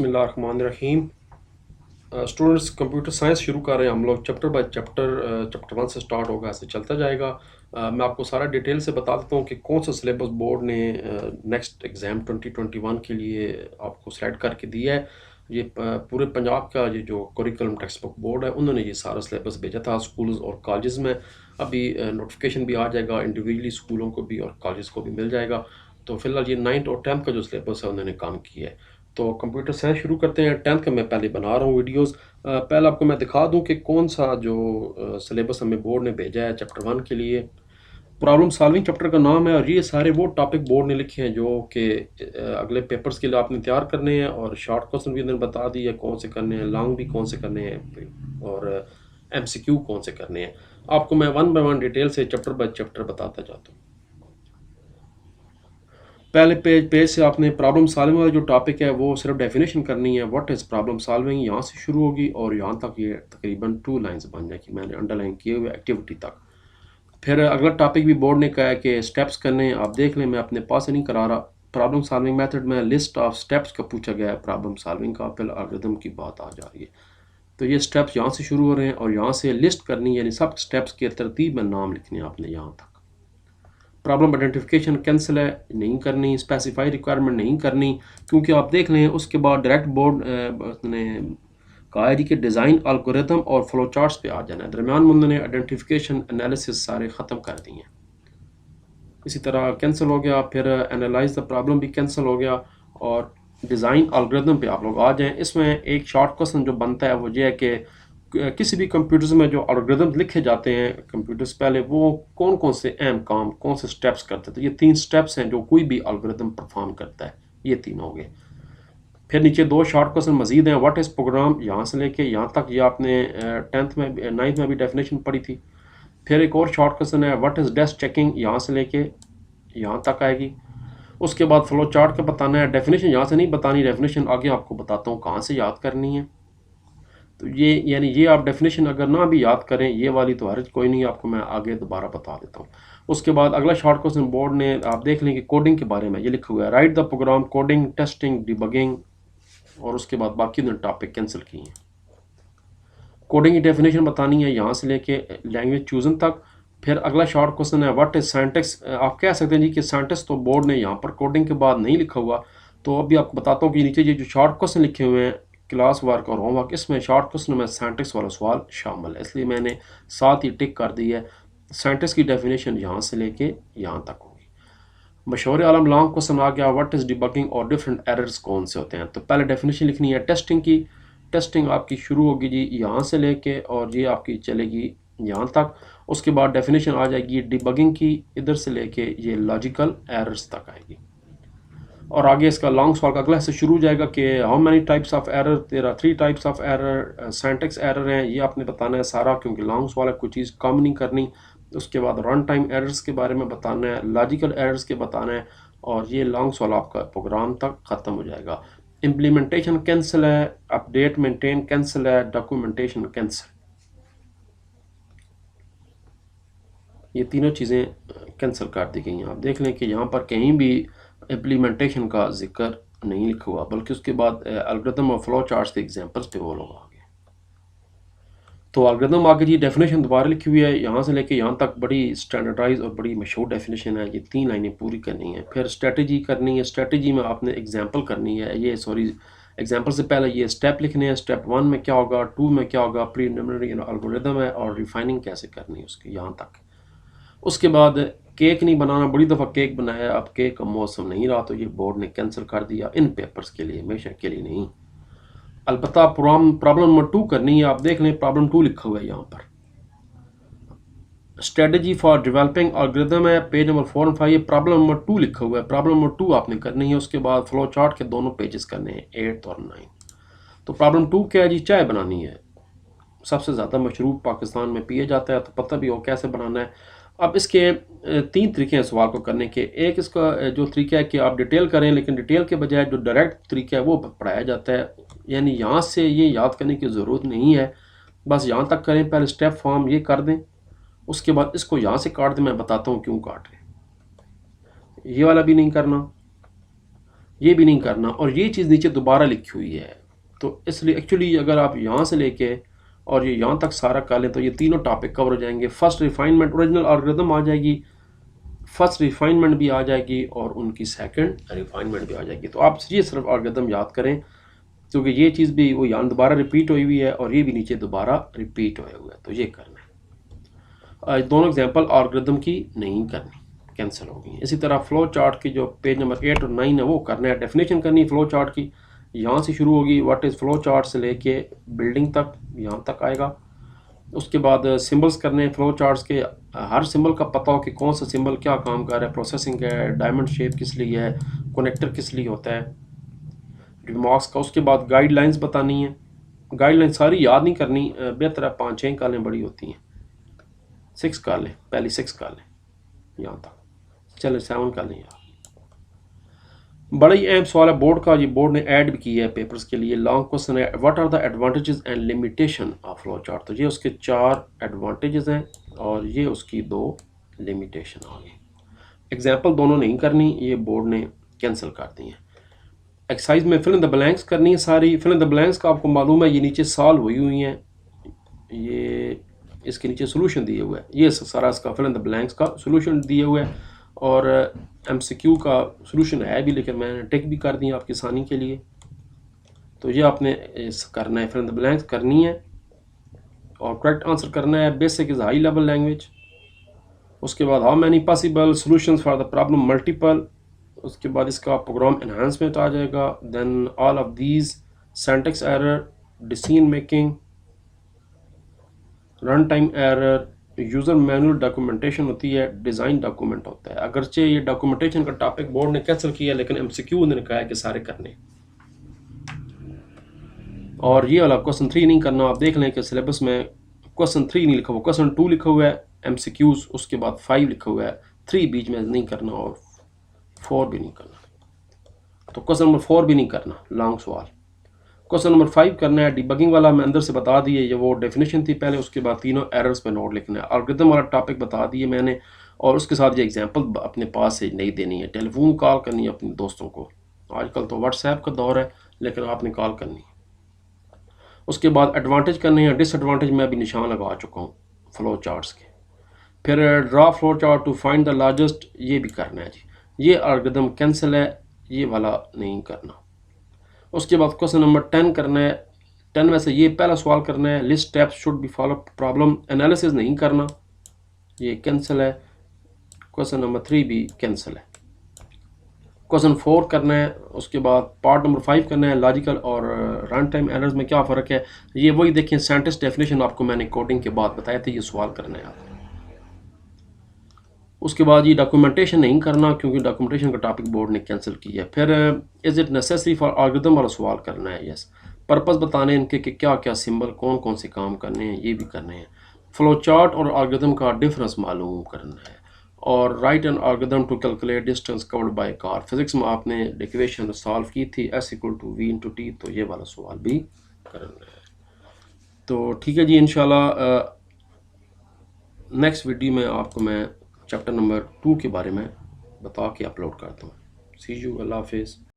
बिस्मिल्लाहिर्रहमानिर्रहीम। Students computer science शुरू कर रहे हैं हम लोग चैप्टर बाय चैप्टर। चैप्टर 1 से स्टार्ट होगा, ऐसे चलता जाएगा। मैं आपको सारा डिटेल से बता देता हूँ कि कौन सा सिलेबस बोर्ड ने नेक्स्ट एग्ज़ाम 2021 के लिए आपको सेलेक्ट करके दिया है। ये पूरे पंजाब का ये जो करिकुलम टेक्स्ट बुक बोर्ड है, उन्होंने ये सारा सिलेबस भेजा था स्कूल्स और कॉलेज में। अभी नोटिफिकेशन भी आ जाएगा, इंडिविजुअली स्कूलों को भी और कॉलेज को भी मिल जाएगा। तो फिलहाल ये 9th और 10th का जो सिलेबस है उन्होंने काम किया है। तो कंप्यूटर साइंस शुरू करते हैं। 10th का मैं पहले बना रहा हूँ वीडियोस। पहले आपको मैं दिखा दूं कि कौन सा जो सिलेबस हमें बोर्ड ने भेजा है चैप्टर 1 के लिए। प्रॉब्लम सॉल्विंग चैप्टर का नाम है, और ये सारे वो टॉपिक बोर्ड ने लिखे हैं जो कि अगले पेपर्स के लिए आपने तैयार करने हैं। और शॉर्ट क्वेश्चन भी इन्होंने बता दिए कौन से करने हैं, लॉन्ग भी कौन से करने हैं, और MCQ कौन से करने हैं। आपको मैं 1 बाय 1 डिटेल से चैप्टर बाय चैप्टर बताता जाता हूँ। पहले पेज से आपने प्रॉब्लम सॉल्विंग वाला जो टॉपिक है वो सिर्फ डेफिनेशन करनी है, व्हाट इज़ प्रॉब्लम सॉल्विंग, यहाँ से शुरू होगी और यहाँ तक ये तकरीबन 2 लाइंस बन जाएगी, मैंने अंडरलाइन किए हुए एक्टिविटी तक। फिर अगला टॉपिक भी बोर्ड ने कहा है कि स्टेप्स करने हैं, आप देख लें, मैं अपने पास से नहीं करा रहा। प्रॉब्लम सॉल्विंग मेथड में लिस्ट ऑफ स्टेप्स का पूछा गया है प्रॉब्लम सॉल्विंग का, फिर एल्गोरिथम की बात आ जा रही है। तो ये स्टेप्स यहाँ से शुरू हो रहे हैं और यहाँ से लिस्ट करनी है, यानी सब स्टेप्स के तरतीब में नाम लिखने हैं आपने यहाँ तक। प्रॉब्लम आइडेंटिफिकेशन कैंसिल है, नहीं करनी। स्पेसिफाई रिक्वायरमेंट नहीं करनी, क्योंकि आप देख लें उसके बाद डायरेक्ट बोर्ड ने कहा है कि डिज़ाइन एल्गोरिथम और फ्लो चार्ट्स पे आ जाना है। दरमियान में उन्होंने आइडेंटिफिकेशन एनालिसिस सारे ख़त्म कर दिए हैं। इसी तरह कैंसिल हो गया, फिर एनालाइज द प्रॉब्लम भी कैंसिल हो गया, और डिज़ाइन एल्गोरिथम पे आप लोग आ जाएं। इसमें एक शॉर्ट क्वेश्चन जो बनता है वो ये है कि किसी भी कंप्यूटर्स में जो एल्गोरिथम लिखे जाते हैं कंप्यूटर्स पहले, वो कौन कौन से अहम काम, कौन से स्टेप्स करते हैं। तो ये 3 स्टेप्स हैं जो कोई भी एल्गोरिथम परफॉर्म करता है, ये 3 हो गए। फिर नीचे 2 शॉर्ट क्वेश्चन मजीद हैं, व्हाट इज़ प्रोग्राम, यहाँ से लेके यहाँ तक, ये आपने 10th में 9th में भी डेफिनेशन पढ़ी थी। फिर एक और शॉर्ट क्वेश्चन है, व्हाट इज़ डेस्क चेकिंग, यहाँ से लेके यहाँ तक आएगी। उसके बाद फ्लो चार्ट का बताना है, डेफिनेशन यहाँ से नहीं बतानी, डेफिनेशन आगे आपको बताता हूँ कहाँ से याद करनी है। तो ये यानी ये आप डेफिनेशन अगर ना भी याद करें ये वाली, तो हर्ज कोई नहीं, आपको मैं आगे दोबारा बता देता हूँ। उसके बाद अगला शॉर्ट क्वेश्चन बोर्ड ने, आप देख लें कि कोडिंग के बारे में ये लिखा हुआ है, write the program coding testing debugging, और उसके बाद बाकी ने टॉपिक कैंसिल किए हैं। कोडिंग की डेफिनेशन बतानी है यहाँ से लेके लैंग्वेज चूजन तक। फिर अगला शॉर्ट क्वेश्चन है, व्हाट इज सिंटैक्स। आप कह सकते हैं जी कि सिंटैक्स तो बोर्ड ने यहाँ पर कोडिंग के बाद नहीं लिखा हुआ, तो अभी आपको बताता हूँ कि नीचे ये जो शॉर्ट क्वेश्चन लिखे हुए हैं क्लास वर्क और होमवर्क, इसमें शॉर्ट क्वेश्चन में सिंटैक्स वाला सवाल शामिल है, इसलिए मैंने साथ ही टिक कर दी है। सिंटैक्स की डेफिनेशन यहाँ से लेके यहाँ तक होगी। मशहूर आलम लॉन्ग क्वेश्चन आ गया, व्हाट इज़ डिबगिंग और डिफरेंट एरर्स कौन से होते हैं। तो पहले डेफिनेशन लिखनी है टेस्टिंग की। टेस्टिंग आपकी शुरू होगी जी यहाँ से लेके, और ये आपकी चलेगी यहाँ तक। उसके बाद डेफिनेशन आ जाएगी डिबगिंग की, इधर से लेके ये लॉजिकल एरर्स तक आएगी। और आगे इसका लॉन्ग सवाल का अगला से शुरू हो जाएगा कि how many types of error, there are 3 types of error, syntax error हैं, ये आपने बताना है सारा, क्योंकि लॉन्ग सवाल है, कोई चीज़ कम नहीं करनी। उसके बाद रन टाइम एरर्स के बारे में बताना है, लॉजिकल एरर्स के बताना है, और ये लॉन्ग सवाल आपका प्रोग्राम तक ख़त्म हो जाएगा। इम्प्लीमेंटेशन कैंसिल है, अपडेट मेंटेन कैंसिल है, डॉक्यूमेंटेशन कैंसिल, ये तीनों चीज़ें कैंसिल कर दी गई हैं। आप देख लें कि यहाँ पर कहीं भी इम्प्लीमेंटेशन का जिक्र नहीं लिखा हुआ, बल्कि उसके बाद एल्गोरिथम और फ्लो चार्ट्स के एग्जांपल्स पे वो लोग आ गए। तो एल्गोरिथम आगे जी डेफिनेशन दोबारा लिखी हुई है, यहाँ से लेके यहाँ तक बड़ी स्टैंडर्डाइज और बड़ी मशहूर डेफिनेशन है। ये 3 लाइनें पूरी करनी है। फिर स्ट्रेटजी करनी है, स्ट्रेटजी में आपने एग्जाम्पल करनी है, ये सॉरी एग्जाम्पल से पहले ये स्टेप लिखने हैं, स्टेप 1 में क्या होगा, 2 में क्या होगा, प्रीलिमिनरी एल्गोरिथम है, और रिफाइनिंग कैसे करनी है उसकी, यहाँ तक। उसके बाद केक नहीं बनाना, बड़ी दफ़ा केक बनाया, अब केक का मौसम नहीं रहा, तो ये बोर्ड ने कैंसिल कर दिया इन पेपर्स के लिए, हमेशा के लिए नहीं। अलबत्ता प्रॉब्लम नंबर 2 करनी है, आप देख लें प्रॉब्लम 2 लिखा हुआ है यहाँ पर, स्ट्रेटजी फॉर डेवलपिंग एल्गोरिथम है, पेज नंबर 4 और 5, ये प्रॉब्लम नंबर 2 लिखा हुआ है। प्रॉब्लम नंबर 2 आपने करनी है। उसके बाद फ्लो चार्ट के दोनों पेजेस करने हैं, 8 और 9। तो प्रॉब्लम 2 क्या है जी, चाय बनानी है, सबसे ज़्यादा मशरूब पाकिस्तान में पिया जाता है, तो पता भी हो कैसे बनाना है। अब इसके 3 तरीके हैं सवाल को करने के। एक इसका जो तरीका है कि आप डिटेल करें, लेकिन डिटेल के बजाय जो डायरेक्ट तरीका है वो पढ़ाया जाता है, यानी यहाँ से ये याद करने की ज़रूरत नहीं है, बस यहाँ तक करें। पहले स्टेप फॉर्म ये कर दें, उसके बाद इसको यहाँ से काट दें, मैं बताता हूँ क्यों काट रहे, ये वाला भी नहीं करना। ये भी नहीं करना, और ये चीज़ नीचे दोबारा लिखी हुई है। तो इसलिए एक्चुअली अगर आप यहाँ से लेके और ये यहाँ तक सारा कर लें तो ये तीनों टॉपिक कवर हो जाएंगे। फर्स्ट रिफाइनमेंट, ओरिजिनल एल्गोरिथम आ जाएगी, फर्स्ट रिफाइनमेंट भी आ जाएगी और उनकी सेकंड रिफाइनमेंट भी आ जाएगी। तो आप ये सिर्फ एल्गोरिथम याद करें, क्योंकि ये चीज़ भी वो यहाँ दोबारा रिपीट हुई है और ये भी नीचे दोबारा रिपीट हुआ हुआ है, तो ये करना है। दोनों एग्जांपल एल्गोरिथम की नहीं करनी, कैंसिल हो गई। इसी तरह फ्लो चार्ट की जो पेज नंबर 8 और 9 है वो करना है। डेफिनेशन करनी है फ्लो चार्ट की, यहाँ से शुरू होगी, व्हाट इज़ फ्लो चार्ट से लेके बिल्डिंग तक, यहाँ तक आएगा। उसके बाद सिंबल्स करने हैं फ्लो चार्ट्स के, हर सिंबल का पता हो कि कौन सा सिंबल क्या काम कर रहा है, प्रोसेसिंग है, डायमंड शेप किस लिए है, कनेक्टर किस लिए होता है, रिमार्क्स का। उसके बाद गाइडलाइंस बतानी है, गाइडलाइन सारी याद नहीं करनी, बेहतर है 5-6 कालें बड़ी होती हैं, 6 कालें, पहली 6 कालें यहाँ तक, चले 7 कालें यार। बड़ा ही अहम सवाल है बोर्ड का, ये बोर्ड ने ऐड भी किया है पेपर्स के लिए। लॉन्ग क्वेश्चन है, what are the advantages and limitation of flow chart. तो ये उसके 4 एडवांटेजेस हैं और ये उसकी 2 लिमिटेशन आ गई। एग्जाम्पल दोनों नहीं करनी, ये बोर्ड ने कैंसिल कर दी है। एक्सरसाइज में फिल इन द ब्लैंक्स करनी है सारी। फिल इन द ब्लैंक्स का आपको मालूम है ये नीचे सॉल्व हुई हैं, ये इसके नीचे सोल्यूशन दिए हुए है, ये सारा इसका फिल इन द ब्लैंक्स का सोल्यूशन दिए हुए है, और MCQ का सोल्यूशन है भी, लेकिन मैंने टिक भी कर दी आपकी आसानी के लिए। तो ये आपने करना है, फिल इन द ब्लैंक्स करनी है और करेक्ट आंसर करना है। Basic is high level language. उसके बाद how many possible solutions for the problem multiple. उसके बाद इसका प्रोग्राम एनहांसमेंट आ जाएगा। Then all of these, syntax error, decision making, run time error, user manual documentation होती है, डिज़ाइन डॉक्यूमेंट होता है। अगरचे ये डॉक्यूमेंटेशन का टॉपिक बोर्ड ने कैंसिल किया, लेकिन MCQ उन्होंने कहा है कि सारे करने। और ये वाला क्वेश्चन 3 नहीं करना। आप देख लें कि सिलेबस में क्वेश्चन 3 नहीं लिखा हुआ, क्वेश्चन 2 लिखा हुआ है MCQs, उसके बाद 5 लिखा हुआ है, 3 बीच में नहीं करना और 4 भी नहीं करना। तो क्वेश्चन नंबर 4 भी नहीं करना, लॉन्ग सवाल। क्वेश्चन नंबर 5 करना है डिबगिंग वाला, मैं अंदर से बता दिए, ये वो डेफिनेशन थी पहले, उसके बाद तीनों एरर्स पे नोट लिखना है। एल्गोरिथम वाला टॉपिक बता दिए मैंने, और उसके साथ ये एग्जांपल अपने पास से नहीं देनी है। टेलीफोन कॉल करनी है अपने दोस्तों को, आजकल तो व्हाट्सएप का दौर है, लेकिन आपने कॉल करनी है। उसके बाद एडवांटेज करने हैं, डिसएडवांटेज मैं अभी निशान लगा चुका हूँ फ्लो चार्ट्स के। फिर draw flow chart to find the largest, ये भी करना है जी। ये एल्गोरिथम कैंसिल है, ये वाला नहीं करना। उसके बाद क्वेश्चन नंबर 10 करना है। 10 में से ये पहला सवाल करना है, list steps should be follow, problem analysis नहीं करना, ये कैंसिल है। क्वेश्चन नंबर 3 भी कैंसिल है। क्वेश्चन 4 करना है। उसके बाद पार्ट नंबर 5 करना है, लॉजिकल और रन टाइम एरर्स में क्या फ़र्क है, ये वही देखें, सेंटेंस डेफिनेशन आपको मैंने कोडिंग के बाद बताया था, ये सवाल करना है आपको। उसके बाद ये डॉक्यूमेंटेशन नहीं करना, क्योंकि डॉक्यूमेंटेशन का टॉपिक बोर्ड ने कैंसिल किया है। फिर is it necessary for algorithm वाला सवाल करना है, यस। पर्पस बताने इनके कि क्या क्या सिंबल कौन कौन से काम करने हैं, ये भी करने हैं। फ्लो चार्ट और एल्गोरिथम का डिफरेंस मालूम करना है, और write an algorithm to calculate distance covered by car. Physics में आपने इक्वेशन सॉल्व की थी S=V/T, तो ये वाला सवाल भी करना है। तो ठीक है जी, इंशाल्लाह नेक्स्ट वीडियो में आपको मैं चैप्टर नंबर 2 के बारे में बता के अपलोड करता हूँ। सी यू, अल्लाह हाफिज़।